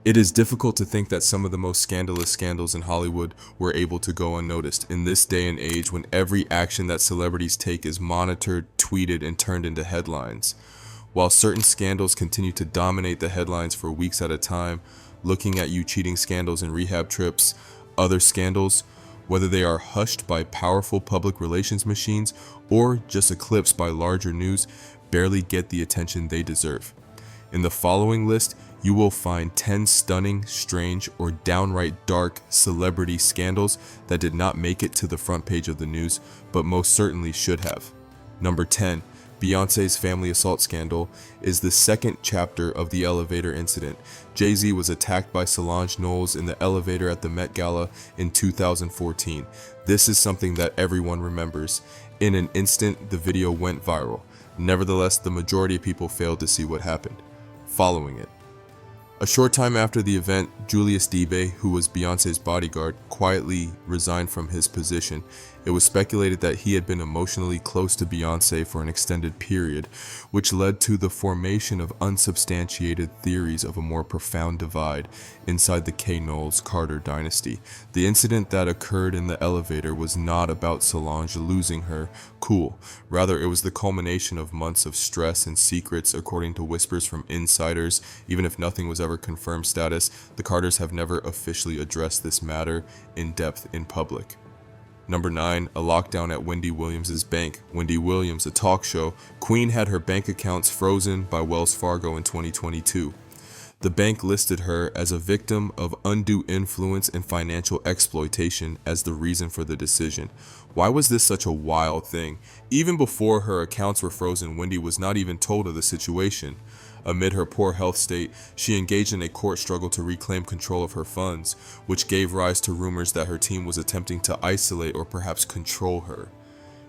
It is difficult to think that some of the most scandalous scandals in Hollywood were able to go unnoticed in this day and age when every action that celebrities take is monitored, tweeted, and turned into headlines. While certain scandals continue to dominate the headlines for weeks at a time, looking at you cheating scandals and rehab trips, other scandals, whether they are hushed by powerful public relations machines or just eclipsed by larger news, barely get the attention they deserve. In the following list, you will find 10 stunning, strange, or downright dark celebrity scandals that did not make it to the front page of the news, but most certainly should have. Number 10. Beyoncé's family assault scandal is the second chapter of the elevator incident. Jay-Z was attacked by Solange Knowles in the elevator at the Met Gala in 2014. This is something that everyone remembers. In an instant, the video went viral. Nevertheless, the majority of people failed to see what happened following it. A short time after the event, Julius Debe, who was Beyoncé's bodyguard, quietly resigned from his position. It was speculated that he had been emotionally close to Beyoncé for an extended period, which led to the formation of unsubstantiated theories of a more profound divide inside the K. Knowles Carter dynasty. The incident that occurred in the elevator was not about Solange losing her cool. Rather, it was the culmination of months of stress and secrets, according to whispers from insiders. Even if nothing was ever confirmed status, the Carters have never officially addressed this matter in depth in public. Number 9. A lockdown at Wendy Williams' bank. Wendy Williams, a talk show. Queen had her bank accounts frozen by Wells Fargo in 2022. The bank listed her as a victim of undue influence and financial exploitation as the reason for the decision. Why was this such a wild thing? Even before her accounts were frozen, Wendy was not even told of the situation. Amid her poor health state, she engaged in a court struggle to reclaim control of her funds, which gave rise to rumors that her team was attempting to isolate or perhaps control her.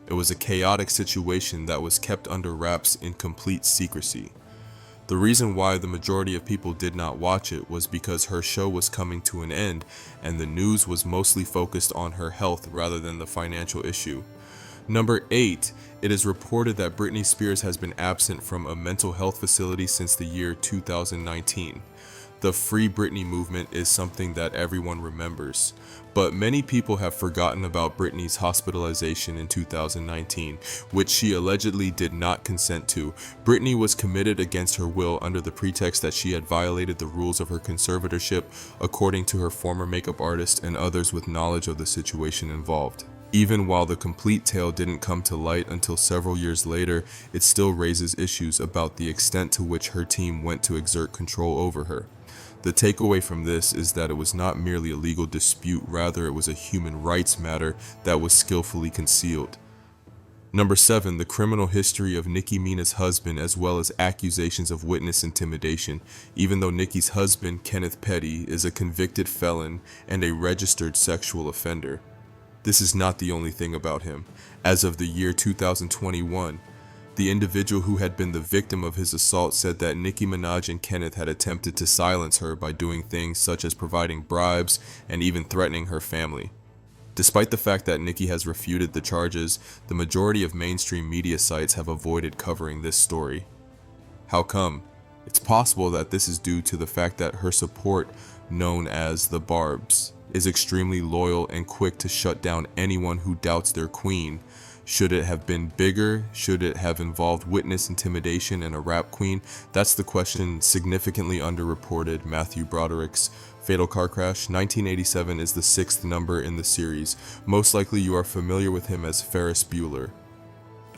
It was a chaotic situation that was kept under wraps in complete secrecy. The reason why the majority of people did not watch it was because her show was coming to an end and the news was mostly focused on her health rather than the financial issue. Number 8. It is reported that Britney Spears has been absent from a mental health facility since the year 2019. The Free Britney movement is something that everyone remembers, but many people have forgotten about Britney's hospitalization in 2019, which she allegedly did not consent to. Britney was committed against her will under the pretext that she had violated the rules of her conservatorship, according to her former makeup artist and others with knowledge of the situation involved. Even while the complete tale didn't come to light until several years later, it still raises issues about the extent to which her team went to exert control over her. The takeaway from this is that it was not merely a legal dispute, rather it was a human rights matter that was skillfully concealed. Number 7. The criminal history of Nicki Minaj's husband, as well as accusations of witness intimidation. Even though Nicki's husband, Kenneth Petty, is a convicted felon and a registered sexual offender, this is not the only thing about him. As of the year 2021, the individual who had been the victim of his assault said that Nicki Minaj and Kenneth had attempted to silence her by doing things such as providing bribes and even threatening her family. Despite the fact that Nicki has refuted the charges, the majority of mainstream media sites have avoided covering this story. How come? It's possible that this is due to the fact that her support, known as the Barbs, is extremely loyal and quick to shut down anyone who doubts their queen. Should it have been bigger? Should it have involved witness intimidation and a rap queen? That's the question significantly underreported. Matthew Broderick's fatal car crash, 1987, is the 6th number in the series. Most likely you are familiar with him as Ferris Bueller.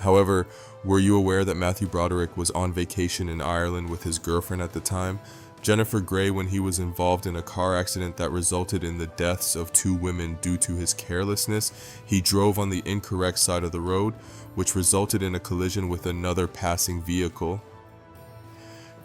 However, were you aware that Matthew Broderick was on vacation in Ireland with his girlfriend at the time, Jennifer Grey, when he was involved in a car accident that resulted in the deaths of 2 women due to his carelessness? He drove on the incorrect side of the road, which resulted in a collision with another passing vehicle.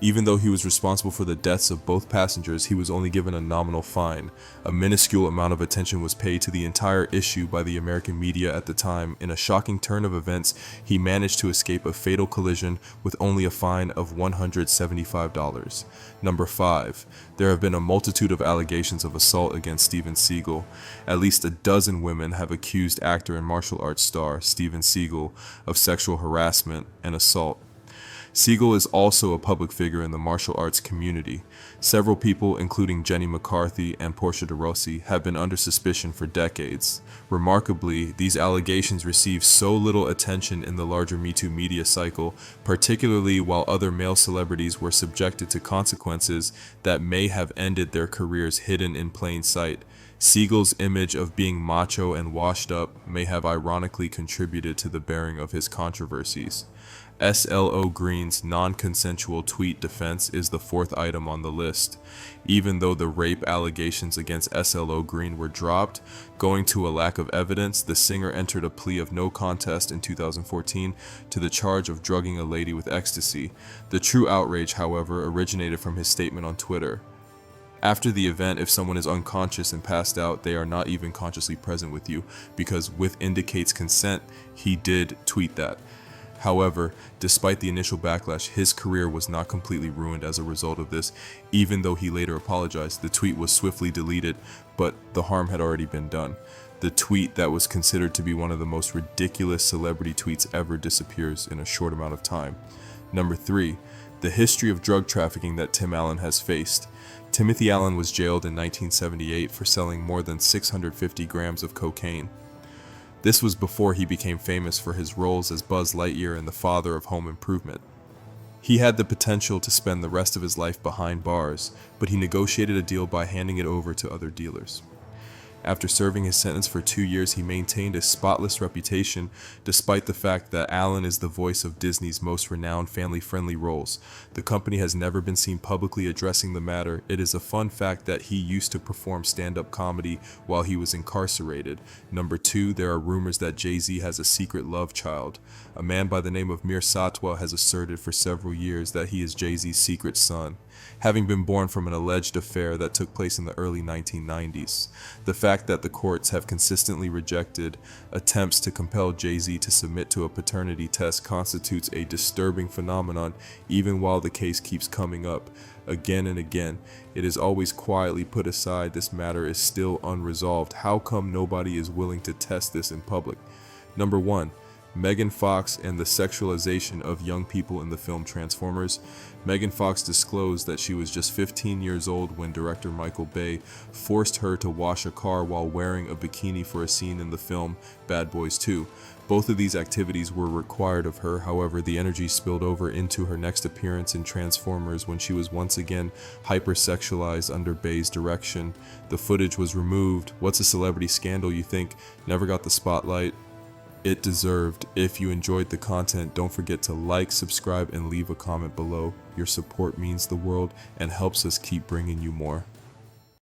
Even though he was responsible for the deaths of both passengers, he was only given a nominal fine. A minuscule amount of attention was paid to the entire issue by the American media at the time. In a shocking turn of events, he managed to escape a fatal collision with only a fine of $175. Number 5. There have been a multitude of allegations of assault against Steven Seagal. At least a dozen women have accused actor and martial arts star Steven Seagal of sexual harassment and assault. Siegel is also a public figure in the martial arts community. Several people, including Jenny McCarthy and Portia de Rossi, have been under suspicion for decades. Remarkably, these allegations received so little attention in the larger Me Too media cycle, particularly while other male celebrities were subjected to consequences that may have ended their careers hidden in plain sight. Siegel's image of being macho and washed up may have ironically contributed to the bearing of his controversies. SLO Green's non-consensual tweet defense is the fourth item on the list. Even though the rape allegations against SLO Green were dropped, going to a lack of evidence, the singer entered a plea of no contest in 2014 to the charge of drugging a lady with ecstasy. The true outrage, however, originated from his statement on Twitter. After the event, if someone is unconscious and passed out, they are not even consciously present with you, because with indicates consent, he did tweet that. However, despite the initial backlash, his career was not completely ruined as a result of this. Even though he later apologized, the tweet was swiftly deleted, but the harm had already been done. The tweet that was considered to be one of the most ridiculous celebrity tweets ever disappears in a short amount of time. Number 3, the history of drug trafficking that Tim Allen has faced. Timothy Allen was jailed in 1978 for selling more than 650 grams of cocaine. This was before he became famous for his roles as Buzz Lightyear and the father of Home Improvement. He had the potential to spend the rest of his life behind bars, but he negotiated a deal by handing it over to other dealers. After serving his sentence for 2 years, he maintained a spotless reputation, despite the fact that Allen is the voice of Disney's most renowned family-friendly roles. The company has never been seen publicly addressing the matter. It is a fun fact that he used to perform stand-up comedy while he was incarcerated. Number 2, there are rumors that Jay-Z has a secret love child. A man by the name of Mir Satwa has asserted for several years that he is Jay-Z's secret son, having been born from an alleged affair that took place in the early 1990s. The fact that the courts have consistently rejected attempts to compel Jay-Z to submit to a paternity test constitutes a disturbing phenomenon, even while the case keeps coming up again and again. It is always quietly put aside. This matter is still unresolved. How come nobody is willing to test this in public? Number 1, Megan Fox and the sexualization of young people in the film Transformers. Megan Fox disclosed that she was just 15 years old when director Michael Bay forced her to wash a car while wearing a bikini for a scene in the film Bad Boys 2. Both of these activities were required of her. However, the energy spilled over into her next appearance in Transformers when she was once again hypersexualized under Bay's direction. The footage was removed. What's a celebrity scandal you think never got the spotlight it deserved? If you enjoyed the content, don't forget to like, subscribe, and leave a comment below. Your support means the world and helps us keep bringing you more.